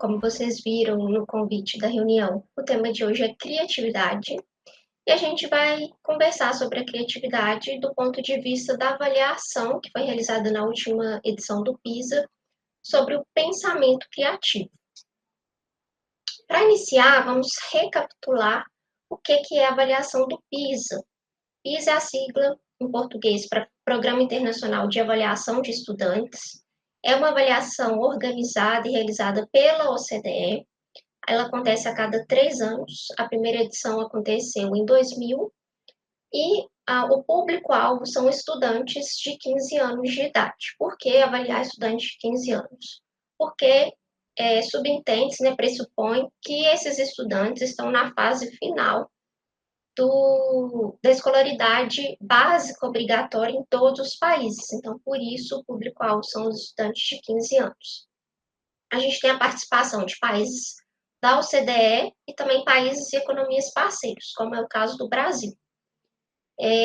como vocês viram no convite da reunião, o tema de hoje é criatividade e a gente vai conversar sobre a criatividade do ponto de vista da avaliação que foi realizada na última edição do PISA sobre o pensamento criativo. Para iniciar, vamos recapitular o que é a avaliação do PISA. PISA é a sigla em português para Programa Internacional de Avaliação de Estudantes. É uma avaliação organizada e realizada pela OCDE. Ela acontece a cada 3 anos. A primeira edição aconteceu em 2000. E o público-alvo são estudantes de 15 anos de idade. Por que avaliar estudantes de 15 anos? Porque subentende-se, pressupõe que esses estudantes estão na fase final da escolaridade básica obrigatória em todos os países. Então, por isso, o público-alvo são os estudantes de 15 anos. A gente tem a participação de países da OCDE e também países e economias parceiros, como é o caso do Brasil.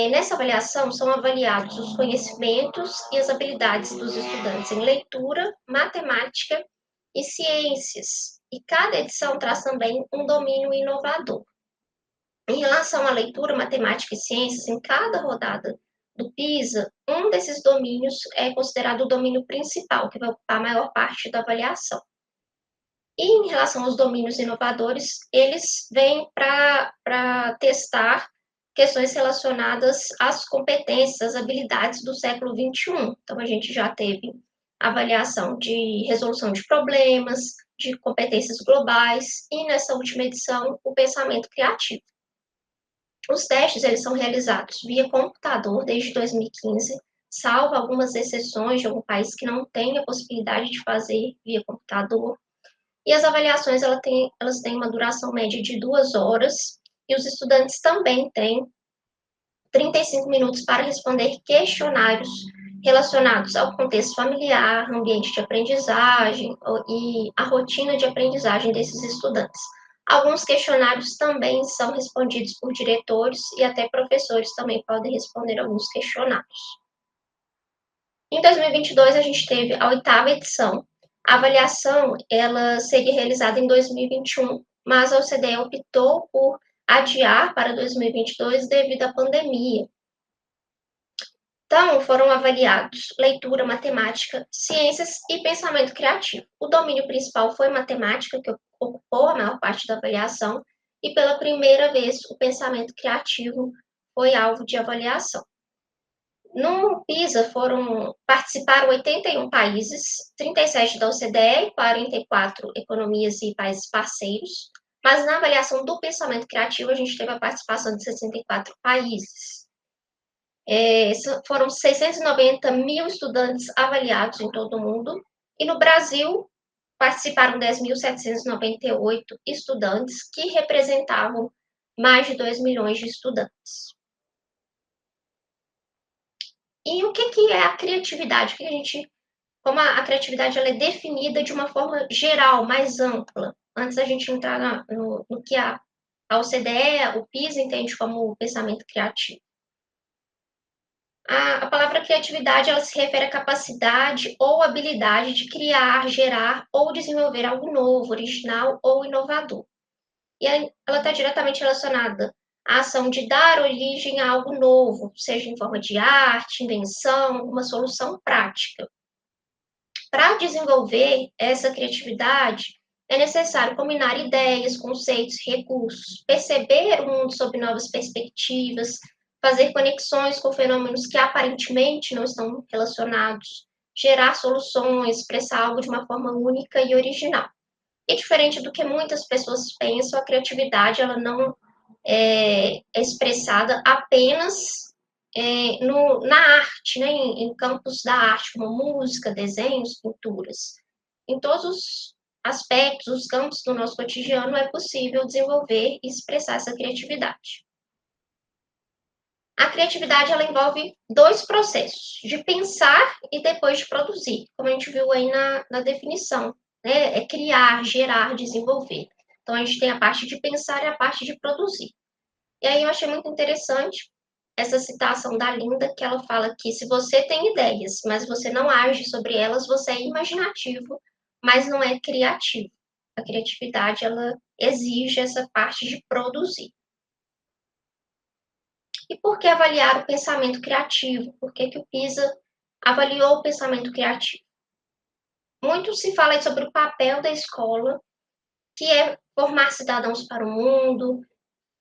Nessa avaliação, são avaliados os conhecimentos e as habilidades dos estudantes em leitura, matemática e ciências. E cada edição traz também um domínio inovador. Em relação à leitura, matemática e ciências, em cada rodada do PISA, um desses domínios é considerado o domínio principal, que vai ocupar a maior parte da avaliação. E em relação aos domínios inovadores, eles vêm para testar questões relacionadas às competências, às habilidades do século XXI. Então, a gente já teve avaliação de resolução de problemas, de competências globais, e nessa última edição, o pensamento criativo. Os testes eles são realizados via computador desde 2015, salvo algumas exceções de algum país que não tem a possibilidade de fazer via computador. E as avaliações elas têm uma duração média de 2 horas, e os estudantes também têm 35 minutos para responder questionários relacionados ao contexto familiar, ambiente de aprendizagem e a rotina de aprendizagem desses estudantes. Alguns questionários também são respondidos por diretores e até professores também podem responder alguns questionários. Em 2022, a gente teve a 8ª edição. A avaliação ela seria realizada em 2021, mas a OCDE optou por adiar para 2022 devido à pandemia. Então, foram avaliados leitura, matemática, ciências e pensamento criativo. O domínio principal foi matemática, que ocupou a maior parte da avaliação, e pela primeira vez o pensamento criativo foi alvo de avaliação. No PISA participaram 81 países, 37 da OCDE e 44 economias e países parceiros, mas na avaliação do pensamento criativo a gente teve a participação de 64 países. Foram 690 mil estudantes avaliados em todo o mundo, e no Brasil participaram 10.798 estudantes, que representavam mais de 2 milhões de estudantes. E o que é a criatividade? Como a criatividade ela é definida de uma forma geral, mais ampla, antes da gente entrar no que a OCDE, o PISA entende como pensamento criativo. A palavra criatividade ela se refere à capacidade ou habilidade de criar, gerar ou desenvolver algo novo, original ou inovador. E ela está diretamente relacionada à ação de dar origem a algo novo, seja em forma de arte, invenção, uma solução prática. Para desenvolver essa criatividade, é necessário combinar ideias, conceitos, recursos, perceber o mundo sob novas perspectivas, fazer conexões com fenômenos que aparentemente não estão relacionados, gerar soluções, expressar algo de uma forma única e original. E diferente do que muitas pessoas pensam, a criatividade ela não é expressada apenas na arte, em campos da arte, como música, desenhos, pinturas. Em todos os aspectos, os campos do nosso cotidiano, é possível desenvolver e expressar essa criatividade. A criatividade ela envolve 2 processos, de pensar e depois de produzir, como a gente viu aí na definição, né? É criar, gerar, desenvolver. Então, a gente tem a parte de pensar e a parte de produzir. E aí eu achei muito interessante essa citação da Linda, que ela fala que se você tem ideias, mas você não age sobre elas, você é imaginativo, mas não é criativo. A criatividade, ela exige essa parte de produzir. E por que avaliar o pensamento criativo? Por que o PISA avaliou o pensamento criativo? Muito se fala aí sobre o papel da escola, que é formar cidadãos para o mundo,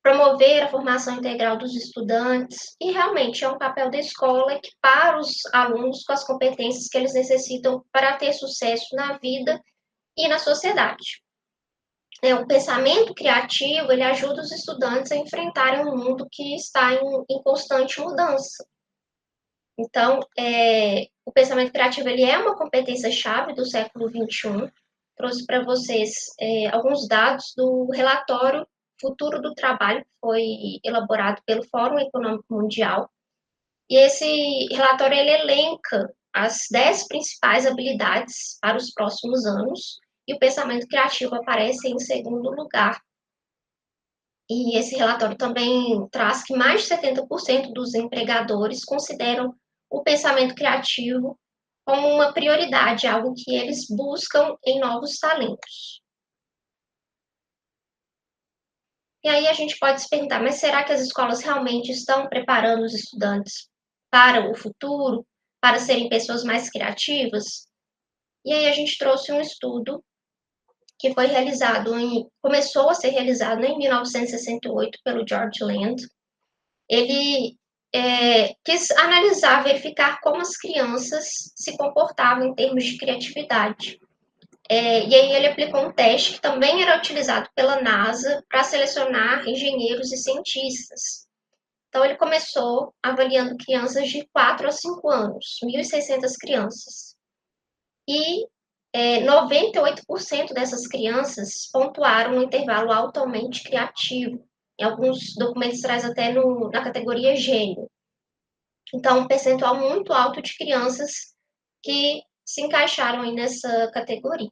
promover a formação integral dos estudantes, e realmente é um papel da escola equipar os alunos com as competências que eles necessitam para ter sucesso na vida e na sociedade. O pensamento criativo, ele ajuda os estudantes a enfrentarem um mundo que está em constante mudança. Então, o pensamento criativo, ele é uma competência-chave do século XXI. Trouxe para vocês alguns dados do relatório Futuro do Trabalho, que foi elaborado pelo Fórum Econômico Mundial. E esse relatório, ele elenca as 10 principais habilidades para os próximos anos, e o pensamento criativo aparece em segundo lugar. E esse relatório também traz que mais de 70% dos empregadores consideram o pensamento criativo como uma prioridade, algo que eles buscam em novos talentos. E aí a gente pode se perguntar, mas será que as escolas realmente estão preparando os estudantes para o futuro, para serem pessoas mais criativas? E aí a gente trouxe um estudo que foi começou a ser realizado em 1968 pelo George Land. Ele quis analisar, verificar como as crianças se comportavam em termos de criatividade. E aí ele aplicou um teste que também era utilizado pela NASA para selecionar engenheiros e cientistas. Então, ele começou avaliando crianças de 4 a 5 anos, 1.600 crianças. E 98% dessas crianças pontuaram no intervalo altamente criativo. Em alguns documentos traz até na categoria gênio. Então, um percentual muito alto de crianças que se encaixaram aí nessa categoria.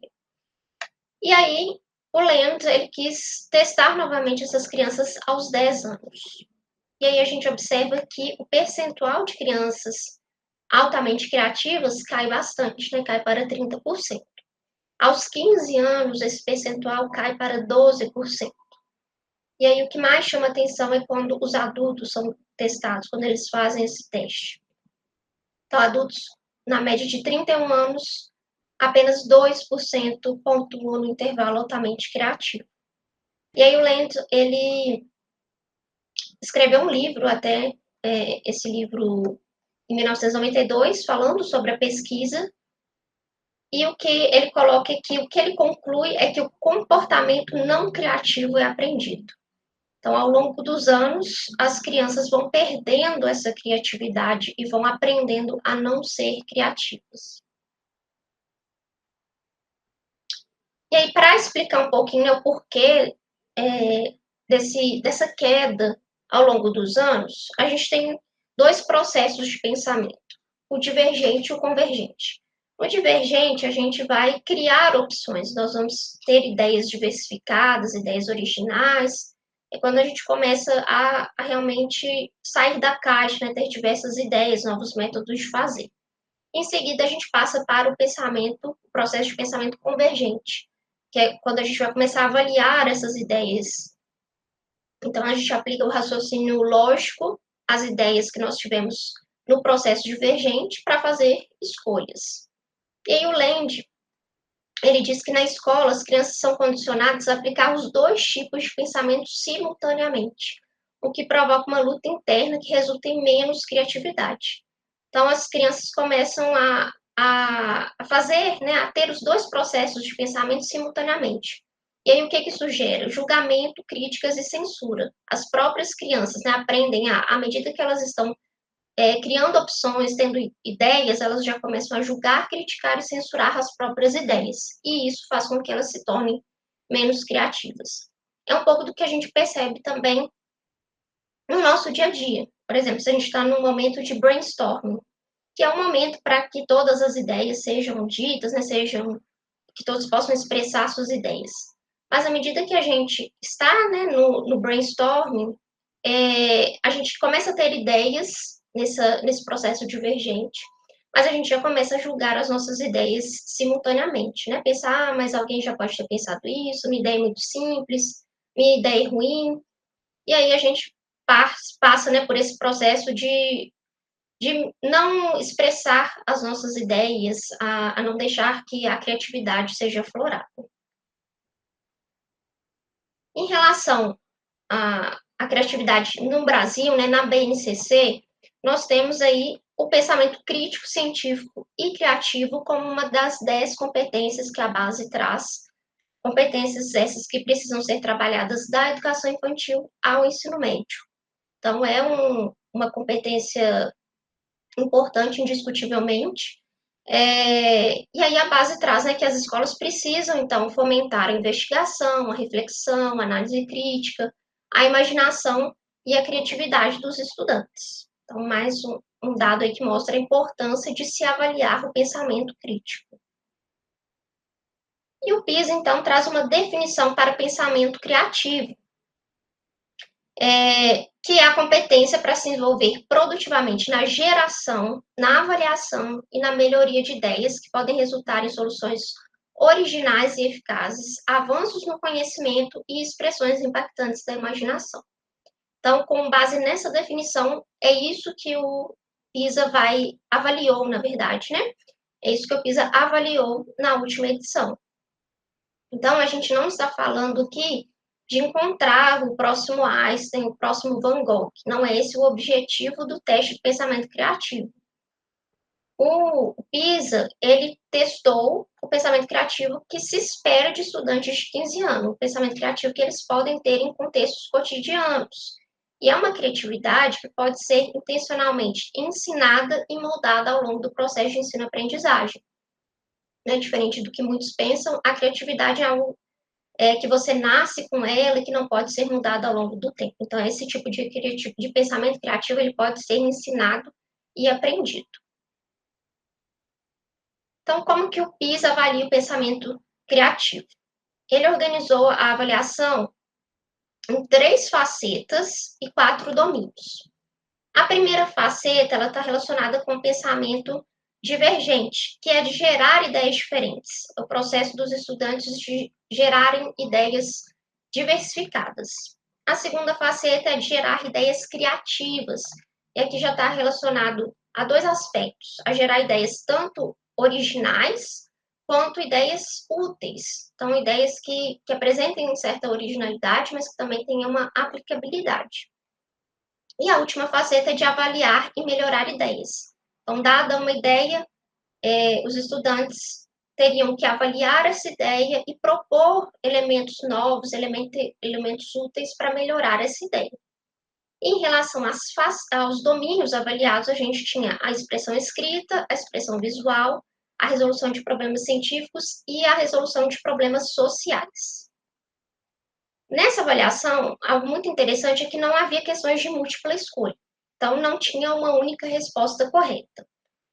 E aí, o Land, ele quis testar novamente essas crianças aos 10 anos. E aí a gente observa que o percentual de crianças altamente criativas cai bastante, né? Cai para 30%. Aos 15 anos, esse percentual cai para 12%. E aí o que mais chama atenção é quando os adultos são testados, quando eles fazem esse teste. Então, adultos na média de 31 anos, apenas 2% pontuam no intervalo altamente criativo. E aí o Land, ele escreveu um livro, até esse livro em 1992, falando sobre a pesquisa, e o que ele coloca aqui, o que ele conclui é que o comportamento não criativo é aprendido. Então, ao longo dos anos, as crianças vão perdendo essa criatividade e vão aprendendo a não ser criativas. E aí, para explicar um pouquinho o porquê dessa queda ao longo dos anos, a gente tem dois processos de pensamento, o divergente e o convergente. No divergente, a gente vai criar opções, nós vamos ter ideias diversificadas, ideias originais, é quando a gente começa a realmente sair da caixa, né, ter diversas ideias, novos métodos de fazer. Em seguida, a gente passa para o processo de pensamento convergente, que é quando a gente vai começar a avaliar essas ideias. Então, a gente aplica o raciocínio lógico às ideias que nós tivemos no processo divergente para fazer escolhas. E aí o Land, ele diz que na escola as crianças são condicionadas a aplicar os dois tipos de pensamento simultaneamente, o que provoca uma luta interna que resulta em menos criatividade. Então, as crianças começam a fazer, né, a ter os dois processos de pensamento simultaneamente. E aí, o que isso gera? Julgamento, críticas e censura. As próprias crianças, né, aprendem à medida que elas estão criando opções, tendo ideias, elas já começam a julgar, criticar e censurar as próprias ideias. E isso faz com que elas se tornem menos criativas. É um pouco do que a gente percebe também no nosso dia a dia. Por exemplo, se a gente está num momento de brainstorming, que é um momento para que todas as ideias sejam ditas, né, que todos possam expressar suas ideias. Mas à medida que a gente está, né, no brainstorming, a gente começa a ter ideias nesse processo divergente, mas a gente já começa a julgar as nossas ideias simultaneamente, né? Pensar, mas alguém já pode ter pensado isso, minha ideia é muito simples, minha ideia é ruim, e aí a gente passa, né, por esse processo de não expressar as nossas ideias, a não deixar que a criatividade seja aflorada. Em relação à criatividade no Brasil, né, na BNCC, nós temos aí o pensamento crítico, científico e criativo como uma das 10 competências que a base traz, competências essas que precisam ser trabalhadas da educação infantil ao ensino médio. Então, é uma competência importante, indiscutivelmente. E aí a base traz, né, que as escolas precisam, então, fomentar a investigação, a reflexão, a análise crítica, a imaginação e a criatividade dos estudantes. Então, mais um dado aí que mostra a importância de se avaliar o pensamento crítico. E o PISA, então, traz uma definição para pensamento criativo, que é a competência para se envolver produtivamente na geração, na avaliação e na melhoria de ideias que podem resultar em soluções originais e eficazes, avanços no conhecimento e expressões impactantes da imaginação. Então, com base nessa definição, é isso que o PISA avaliou, na verdade, né? É isso que o PISA avaliou na última edição. Então, a gente não está falando aqui de encontrar o próximo Einstein, o próximo Van Gogh. Não é esse o objetivo do teste de pensamento criativo. O PISA, ele testou o pensamento criativo que se espera de estudantes de 15 anos, o pensamento criativo que eles podem ter em contextos cotidianos. E é uma criatividade que pode ser intencionalmente ensinada e moldada ao longo do processo de ensino-aprendizagem. Né? Diferente do que muitos pensam, a criatividade é algo que você nasce com ela e que não pode ser mudada ao longo do tempo. Então, esse tipo de pensamento criativo ele pode ser ensinado e aprendido. Então, como que o PISA avalia o pensamento criativo? Ele organizou a avaliação em 3 facetas e 4 domínios. A primeira faceta ela está relacionada com o pensamento divergente, que é de gerar ideias diferentes, o processo dos estudantes de gerarem ideias diversificadas. A segunda faceta é de gerar ideias criativas, e aqui já está relacionado a 2 aspectos, a gerar ideias tanto originais quanto ideias úteis. Então, ideias que apresentem certa originalidade, mas que também tenham uma aplicabilidade. E a última faceta é de avaliar e melhorar ideias. Então, dada uma ideia, os estudantes teriam que avaliar essa ideia e propor elementos novos, elementos úteis para melhorar essa ideia. Em relação aos domínios avaliados, a gente tinha a expressão escrita, a expressão visual, a resolução de problemas científicos e a resolução de problemas sociais. Nessa avaliação, algo muito interessante é que não havia questões de múltipla escolha. Então, não tinha uma única resposta correta.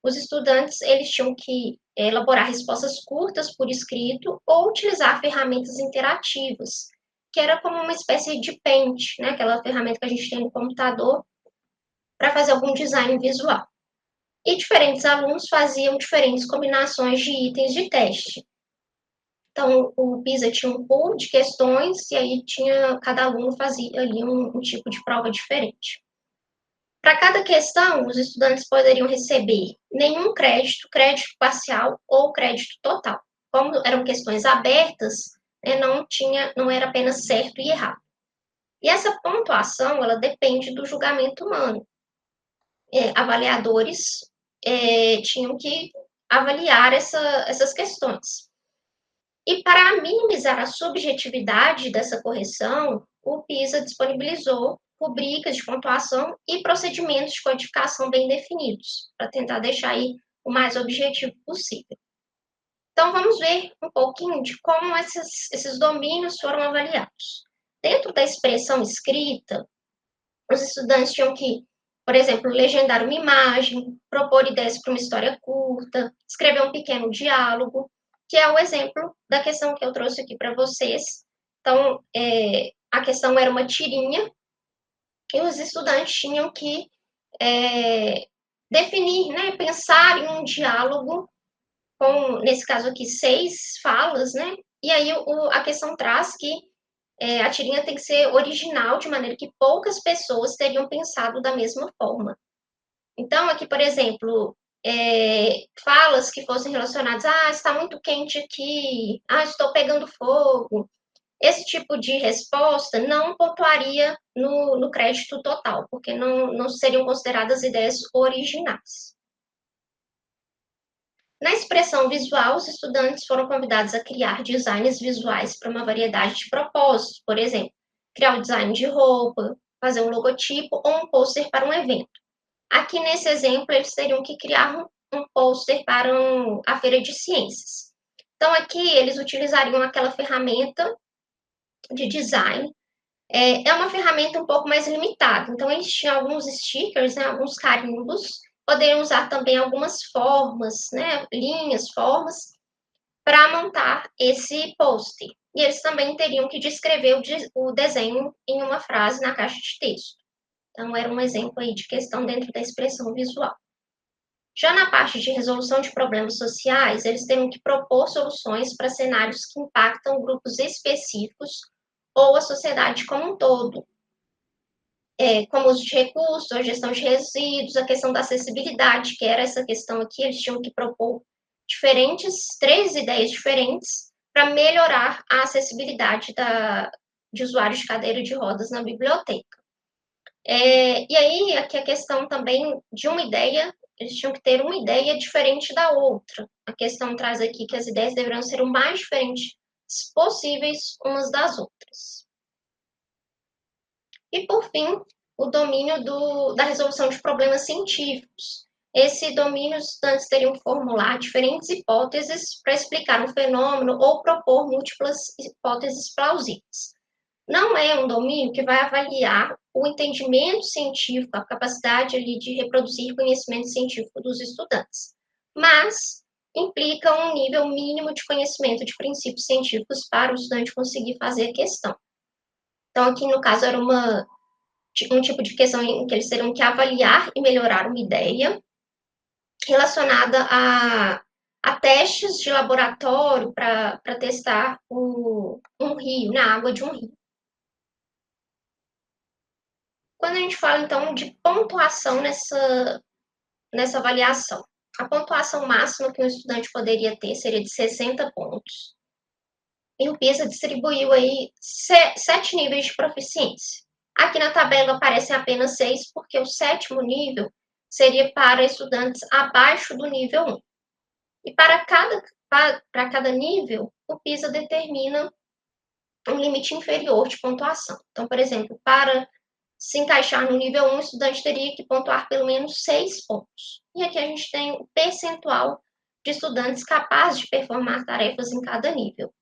Os estudantes eles tinham que elaborar respostas curtas por escrito ou utilizar ferramentas interativas, que era como uma espécie de Paint, né? Aquela ferramenta que a gente tem no computador para fazer algum design visual. E diferentes alunos faziam diferentes combinações de itens de teste. Então, o PISA tinha um pool de questões e aí cada aluno fazia ali um tipo de prova diferente. Para cada questão, os estudantes poderiam receber nenhum crédito, crédito parcial ou crédito total. Como eram questões abertas, né, não era apenas certo e errado. E essa pontuação, ela depende do julgamento humano. Avaliadores tinham que avaliar essas questões. E para minimizar a subjetividade dessa correção, o PISA disponibilizou rubricas de pontuação e procedimentos de codificação bem definidos, para tentar deixar aí o mais objetivo possível. Então, vamos ver um pouquinho de como esses domínios foram avaliados. Dentro da expressão escrita, os estudantes tinham que, por exemplo, legendar uma imagem, propor ideias para uma história curta, escrever um pequeno diálogo, que é o exemplo da questão que eu trouxe aqui para vocês. Então, a questão era uma tirinha e os estudantes tinham que definir, né, pensar em um diálogo com, nesse caso aqui, 6 falas, né? E aí a questão traz que a tirinha tem que ser original, de maneira que poucas pessoas teriam pensado da mesma forma. Então, aqui, por exemplo, falas que fossem relacionadas, está muito quente aqui, estou pegando fogo. Esse tipo de resposta não pontuaria no crédito total, porque não seriam consideradas ideias originais. Na expressão visual, os estudantes foram convidados a criar designs visuais para uma variedade de propósitos, por exemplo, criar o design de roupa, fazer um logotipo ou um pôster para um evento. Aqui nesse exemplo, eles teriam que criar um pôster para a Feira de Ciências. Então, aqui eles utilizariam aquela ferramenta de design. É uma ferramenta um pouco mais limitada. Então, eles tinham alguns stickers, né, alguns carimbos, poderiam usar também algumas formas, né, linhas, formas, para montar esse post. E eles também teriam que descrever o desenho em uma frase na caixa de texto. Então, era um exemplo aí de questão dentro da expressão visual. Já na parte de resolução de problemas sociais, eles teriam que propor soluções para cenários que impactam grupos específicos ou a sociedade como um todo, como uso de recursos, a gestão de resíduos, a questão da acessibilidade, que era essa questão aqui, eles tinham que propor três ideias diferentes para melhorar a acessibilidade de usuários de cadeira de rodas na biblioteca. E aí, aqui a questão também de uma ideia, eles tinham que ter uma ideia diferente da outra. A questão traz aqui que as ideias deverão ser o mais diferentes possíveis umas das outras. E, por fim, o domínio da resolução de problemas científicos. Esse domínio, os estudantes teriam que formular diferentes hipóteses para explicar um fenômeno ou propor múltiplas hipóteses plausíveis. Não é um domínio que vai avaliar o entendimento científico, a capacidade ali de reproduzir conhecimento científico dos estudantes, mas implica um nível mínimo de conhecimento de princípios científicos para o estudante conseguir fazer a questão. Então, aqui no caso, era um tipo de questão em que eles teriam que avaliar e melhorar uma ideia relacionada a testes de laboratório para testar um rio, na água de um rio. Quando a gente fala, então, de pontuação nessa avaliação, a pontuação máxima que um estudante poderia ter seria de 60 pontos. E o PISA distribuiu aí 7 níveis de proficiência. Aqui na tabela aparecem apenas 6, porque o 7º nível seria para estudantes abaixo do nível 1. E para cada nível, o PISA determina um limite inferior de pontuação. Então, por exemplo, para se encaixar no nível 1, o estudante teria que pontuar pelo menos 6 pontos. E aqui a gente tem o percentual de estudantes capazes de performar tarefas em cada nível.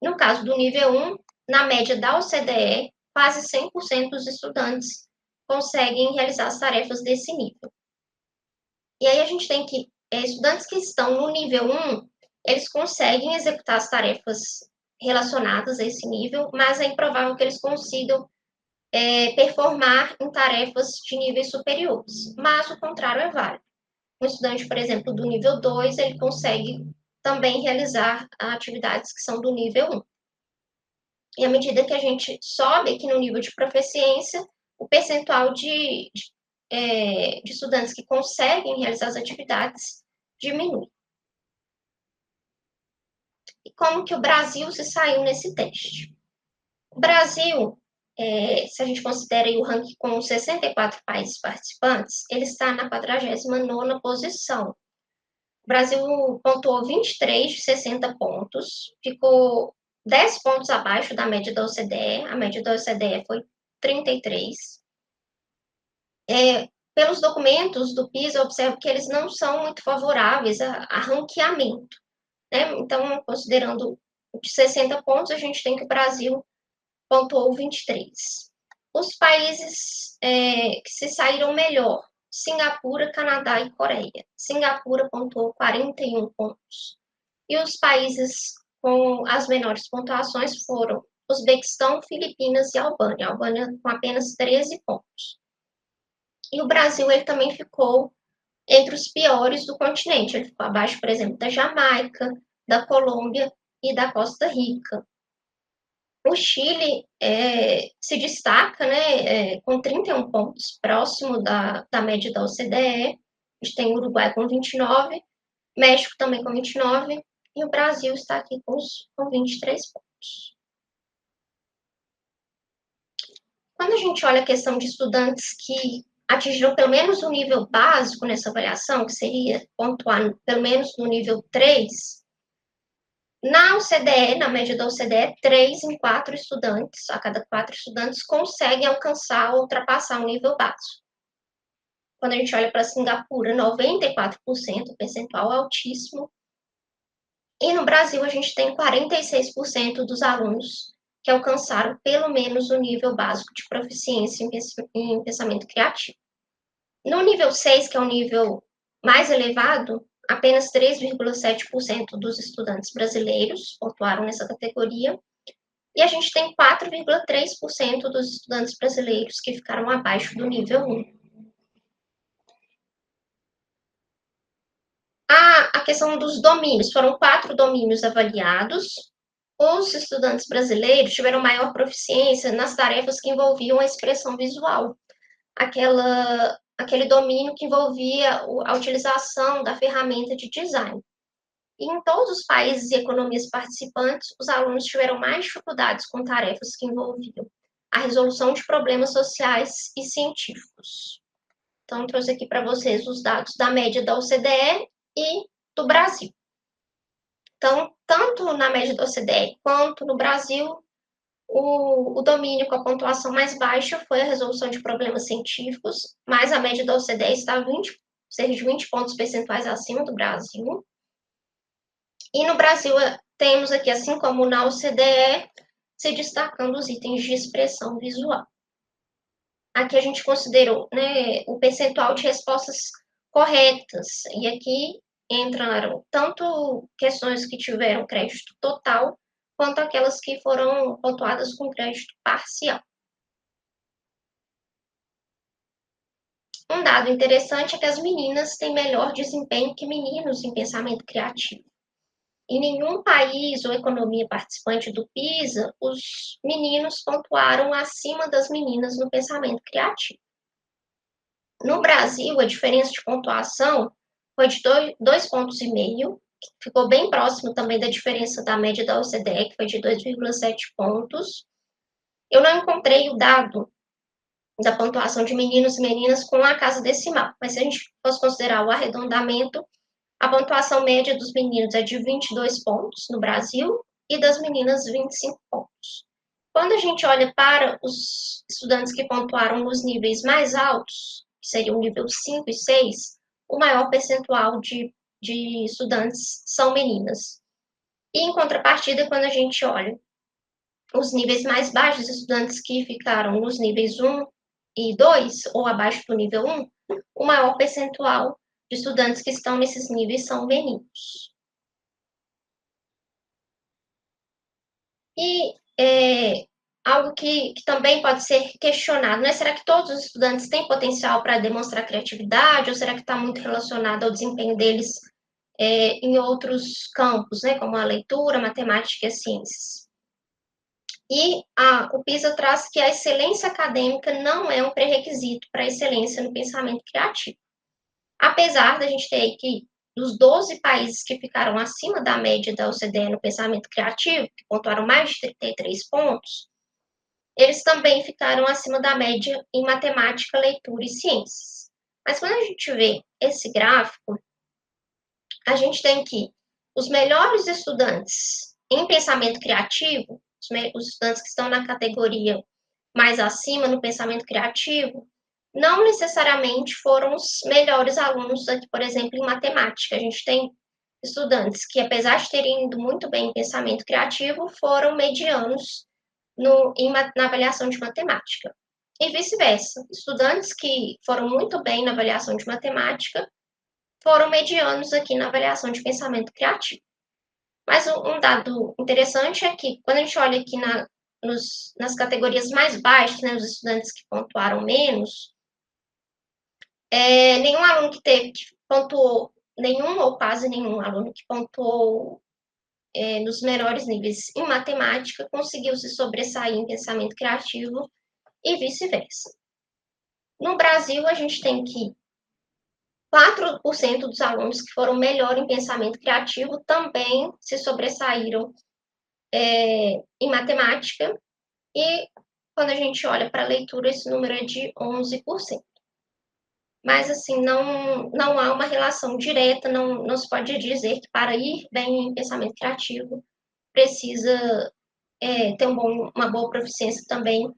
No caso do nível 1, na média da OCDE, quase 100% dos estudantes conseguem realizar as tarefas desse nível. E aí a gente tem que, estudantes que estão no nível 1, eles conseguem executar as tarefas relacionadas a esse nível, mas é improvável que eles consigam performar em tarefas de níveis superiores. Mas o contrário é válido. Um estudante, por exemplo, do nível 2, ele consegue também realizar atividades que são do nível 1. E à medida que a gente sobe aqui no nível de proficiência, o percentual de estudantes que conseguem realizar as atividades diminui. E como que o Brasil se saiu nesse teste? O Brasil, se a gente considera o ranking com 64 países participantes, ele está na 49ª posição. O Brasil pontuou 23 de 60 pontos, ficou 10 pontos abaixo da média da OCDE, a média da OCDE foi 33. Pelos documentos do PISA, eu observo que eles não são muito favoráveis a ranqueamento, né? Então, considerando de 60 pontos, a gente tem que o Brasil pontuou 23. Os países que se saíram melhor, Singapura, Canadá e Coreia. Singapura pontuou 41 pontos. E os países com as menores pontuações foram Uzbequistão, Filipinas e Albânia. A Albânia com apenas 13 pontos. E o Brasil, ele também ficou entre os piores do continente. Ele ficou abaixo, por exemplo, da Jamaica, da Colômbia e da Costa Rica. O Chile se destaca, né, com 31 pontos, próximo da média da OCDE. A gente tem o Uruguai com 29, México também com 29, e o Brasil está aqui com 23 pontos. Quando a gente olha a questão de estudantes que atingiram pelo menos o nível básico nessa avaliação, que seria pontuar pelo menos no nível 3, na OCDE, na média da OCDE, 3 em 4 estudantes, a cada 4 estudantes, conseguem alcançar ou ultrapassar o nível básico. Quando a gente olha para Singapura, 94%, percentual altíssimo. E no Brasil, a gente tem 46% dos alunos que alcançaram pelo menos o nível básico de proficiência em pensamento criativo. No nível 6, que é o nível mais elevado, apenas 3,7% dos estudantes brasileiros pontuaram nessa categoria, e a gente tem 4,3% dos estudantes brasileiros que ficaram abaixo do nível 1. A questão dos domínios, foram 4 domínios avaliados. Os estudantes brasileiros tiveram maior proficiência nas tarefas que envolviam a expressão visual, aquele domínio que envolvia a utilização da ferramenta de design. E em todos os países e economias participantes, os alunos tiveram mais dificuldades com tarefas que envolviam a resolução de problemas sociais e científicos. Então, trouxe aqui para vocês os dados da média da OCDE e do Brasil. Então, tanto na média da OCDE quanto no Brasil, o domínio com a pontuação mais baixa foi a resolução de problemas científicos, mas a média da OCDE está cerca de 20 pontos percentuais acima do Brasil. E no Brasil, temos aqui, assim como na OCDE, se destacando os itens de expressão visual. Aqui a gente considerou, né, o percentual de respostas corretas, e aqui entraram tanto questões que tiveram crédito total, quanto aquelas que foram pontuadas com crédito parcial. Um dado interessante é que as meninas têm melhor desempenho que meninos em pensamento criativo. Em nenhum país ou economia participante do PISA, os meninos pontuaram acima das meninas no pensamento criativo. No Brasil, a diferença de pontuação foi de 2,5 pontos, ficou bem próximo também da diferença da média da OCDE, que foi de 2,7 pontos. Eu não encontrei o dado da pontuação de meninos e meninas com a casa decimal, mas se a gente fosse considerar o arredondamento, a pontuação média dos meninos é de 22 pontos no Brasil e das meninas 25 pontos. Quando a gente olha para os estudantes que pontuaram nos níveis mais altos, que seriam o nível 5 e 6, o maior percentual de estudantes são meninas. E em contrapartida, quando a gente olha os níveis mais baixos, estudantes que ficaram nos níveis 1 e 2, ou abaixo do nível 1, o maior percentual de estudantes que estão nesses níveis são meninos. E algo que também pode ser questionado, né? Será que todos os estudantes têm potencial para demonstrar criatividade, ou será que está muito relacionado ao desempenho deles em outros campos, né? Como a leitura, matemática e as ciências? E o PISA traz que a excelência acadêmica não é um pré-requisito para a excelência no pensamento criativo. Apesar da gente ter que, dos 12 países que ficaram acima da média da OCDE no pensamento criativo, que pontuaram mais de 33 pontos, eles também ficaram acima da média em matemática, leitura e ciências. Mas quando a gente vê esse gráfico, a gente tem que os melhores estudantes em pensamento criativo, os estudantes que estão na categoria mais acima no pensamento criativo, não necessariamente foram os melhores alunos aqui, por exemplo, em matemática. A gente tem estudantes que, apesar de terem ido muito bem em pensamento criativo, foram medianos na avaliação de matemática. E vice-versa. Estudantes que foram muito bem na avaliação de matemática foram medianos aqui na avaliação de pensamento criativo. Mas um dado interessante é que, quando a gente olha aqui nas categorias mais baixas, né, os estudantes que pontuaram menos, nenhum aluno que pontuou, nenhum ou quase nenhum aluno que pontuou nos melhores níveis em matemática conseguiu se sobressair em pensamento criativo e vice-versa. No Brasil, a gente tem que 4% dos alunos que foram melhor em pensamento criativo também se sobressaíram em matemática, e quando a gente olha para a leitura, esse número é de 11%. Mas, assim, não há uma relação direta, não se pode dizer que para ir bem em pensamento criativo precisa ter uma boa proficiência também,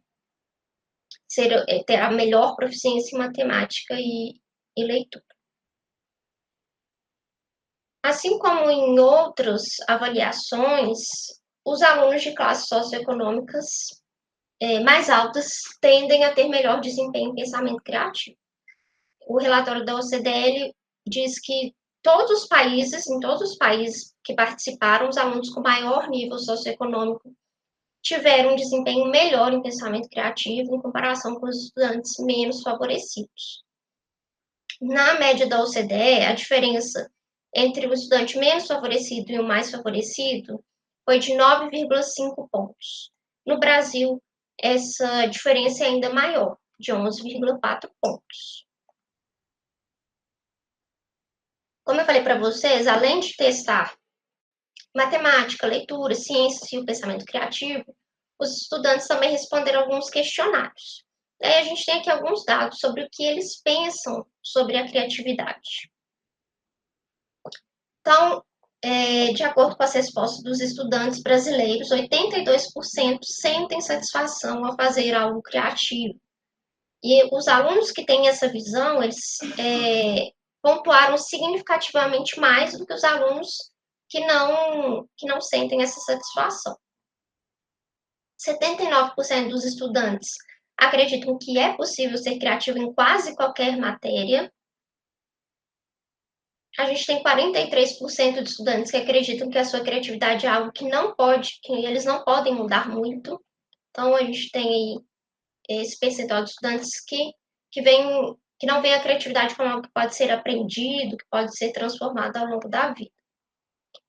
ter a melhor proficiência em matemática e leitura. Assim como em outras avaliações, os alunos de classes socioeconômicas mais altas tendem a ter melhor desempenho em pensamento criativo. O relatório da OCDE diz que em todos os países que participaram, os alunos com maior nível socioeconômico tiveram um desempenho melhor em pensamento criativo em comparação com os estudantes menos favorecidos. Na média da OCDE, a diferença entre o estudante menos favorecido e o mais favorecido foi de 9,5 pontos. No Brasil, essa diferença é ainda maior, de 11,4 pontos. Como eu falei para vocês, além de testar matemática, leitura, ciências e o pensamento criativo, os estudantes também responderam alguns questionários. Daí a gente tem aqui alguns dados sobre o que eles pensam sobre a criatividade. Então, de acordo com as respostas dos estudantes brasileiros, 82% sentem satisfação ao fazer algo criativo. E os alunos que têm essa visão, eles pontuaram significativamente mais do que os alunos que não sentem essa satisfação. 79% dos estudantes acreditam que é possível ser criativo em quase qualquer matéria. A gente tem 43% de estudantes que acreditam que a sua criatividade é algo que eles não podem mudar muito. Então, a gente tem aí esse percentual de estudantes que não veem a criatividade como algo que pode ser aprendido, que pode ser transformado ao longo da vida.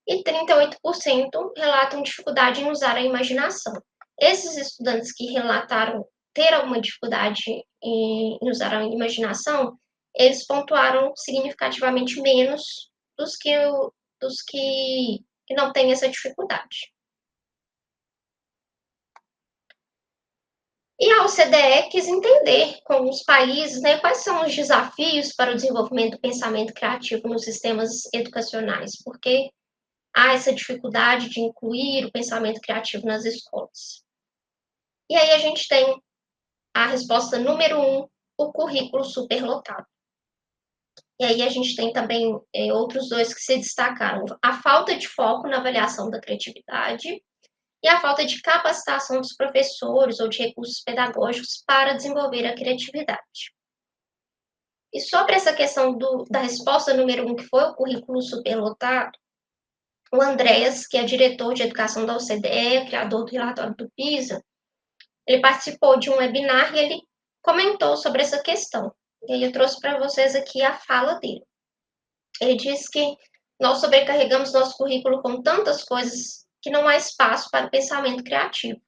E 38% relatam dificuldade em usar a imaginação. Esses estudantes que relataram ter alguma dificuldade em usar a imaginação, eles pontuaram significativamente menos dos que não têm essa dificuldade. E a OCDE quis entender com os países, né, quais são os desafios para o desenvolvimento do pensamento criativo nos sistemas educacionais, porque há essa dificuldade de incluir o pensamento criativo nas escolas. E aí a gente tem a resposta número 1, o currículo superlotado. E aí a gente tem também outros dois que se destacaram: a falta de foco na avaliação da criatividade e a falta de capacitação dos professores ou de recursos pedagógicos para desenvolver a criatividade. E sobre essa questão da resposta número 1, que foi o currículo superlotado, o Andreas, que é diretor de educação da OCDE, criador do relatório do PISA, ele participou de um webinar e ele comentou sobre essa questão. E aí eu trouxe para vocês aqui a fala dele. Ele diz que nós sobrecarregamos nosso currículo com tantas coisas que não há espaço para o pensamento criativo.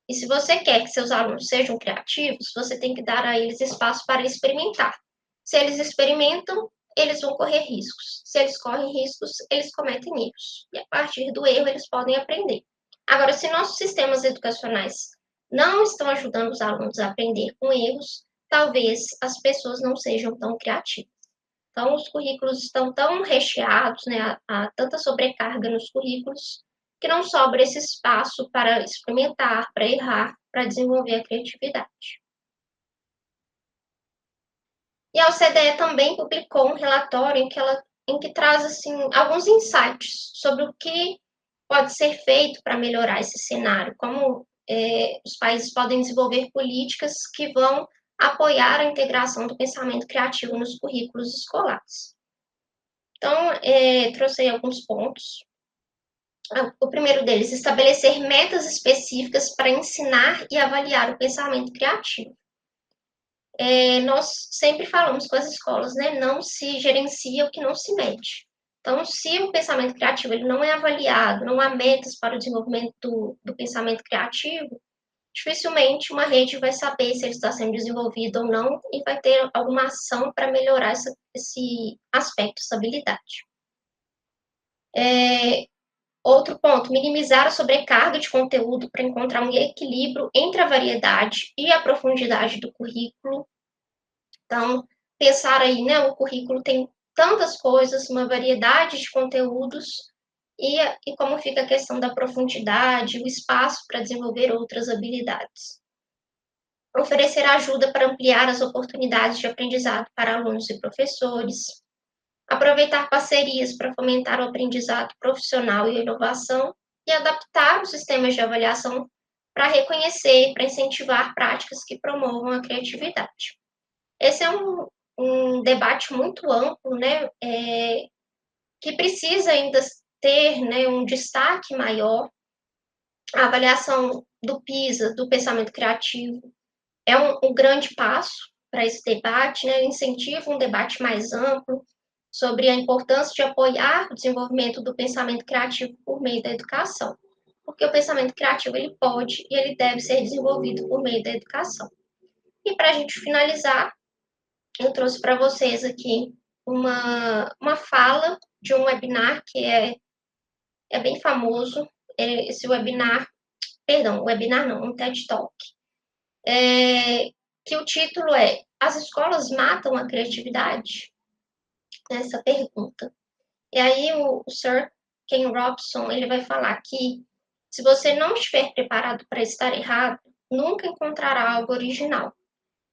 E se você quer que seus alunos sejam criativos, você tem que dar a eles espaço para experimentar. Se eles experimentam, eles vão correr riscos. Se eles correm riscos, eles cometem erros. E a partir do erro, eles podem aprender. Agora, se nossos sistemas educacionais não estão ajudando os alunos a aprender com erros, talvez as pessoas não sejam tão criativas. Então, os currículos estão tão recheados, né, há tanta sobrecarga nos currículos, que não sobra esse espaço para experimentar, para errar, para desenvolver a criatividade. E a OCDE também publicou um relatório em que traz assim, alguns insights sobre o que pode ser feito para melhorar esse cenário, como os países podem desenvolver políticas que vão apoiar a integração do pensamento criativo nos currículos escolares. Então, trouxe aí alguns pontos. O primeiro deles, estabelecer metas específicas para ensinar e avaliar o pensamento criativo. nós sempre falamos com as escolas, né, não se gerencia o que não se mede. Então, se o pensamento criativo ele não é avaliado, não há metas para o desenvolvimento do pensamento criativo, dificilmente uma rede vai saber se ele está sendo desenvolvido ou não e vai ter alguma ação para melhorar esse aspecto, essa habilidade. Outro ponto, minimizar a sobrecarga de conteúdo para encontrar um equilíbrio entre a variedade e a profundidade do currículo. Então, pensar aí, né, o currículo tem tantas coisas, uma variedade de conteúdos, e como fica a questão da profundidade, o espaço para desenvolver outras habilidades. Oferecer ajuda para ampliar as oportunidades de aprendizado para alunos e professores. Aproveitar parcerias para fomentar o aprendizado profissional e a inovação, e adaptar os sistemas de avaliação para reconhecer e para incentivar práticas que promovam a criatividade. Esse é um debate muito amplo, né, que precisa ainda ter, né, um destaque maior. A avaliação do PISA, do pensamento criativo, é um grande passo para esse debate, né, incentiva um debate mais amplo sobre a importância de apoiar o desenvolvimento do pensamento criativo por meio da educação, porque o pensamento criativo ele pode e ele deve ser desenvolvido por meio da educação. E para a gente finalizar, eu trouxe para vocês aqui uma fala de um webinar que é bem famoso. Esse webinar, perdão, webinar não, um TED Talk, que o título é As Escolas Matam a Criatividade? Essa pergunta. E aí o Sir Ken Robson, ele vai falar que se você não estiver preparado para estar errado, nunca encontrará algo original.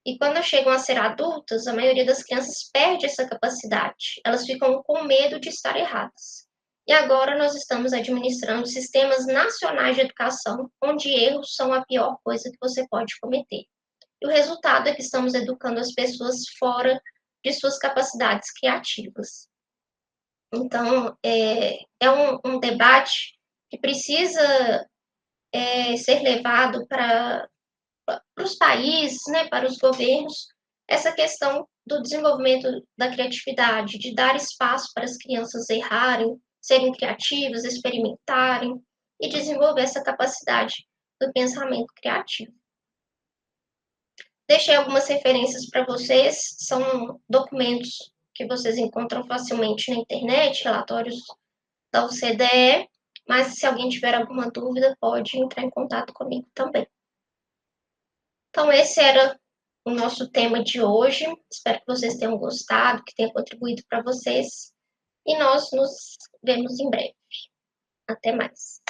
E quando chegam a ser adultas, a maioria das crianças perde essa capacidade. Elas ficam com medo de estar erradas. E agora nós estamos administrando sistemas nacionais de educação, onde erros são a pior coisa que você pode cometer. E o resultado é que estamos educando as pessoas fora de suas capacidades criativas. Então, é um debate que precisa ser levado para os países, né, para os governos, essa questão do desenvolvimento da criatividade, de dar espaço para as crianças errarem, serem criativas, experimentarem e desenvolver essa capacidade do pensamento criativo. Deixei algumas referências para vocês, são documentos que vocês encontram facilmente na internet, relatórios da OCDE, mas se alguém tiver alguma dúvida, pode entrar em contato comigo também. Então, esse era o nosso tema de hoje. Espero que vocês tenham gostado, que tenha contribuído para vocês. E nós nos vemos em breve. Até mais.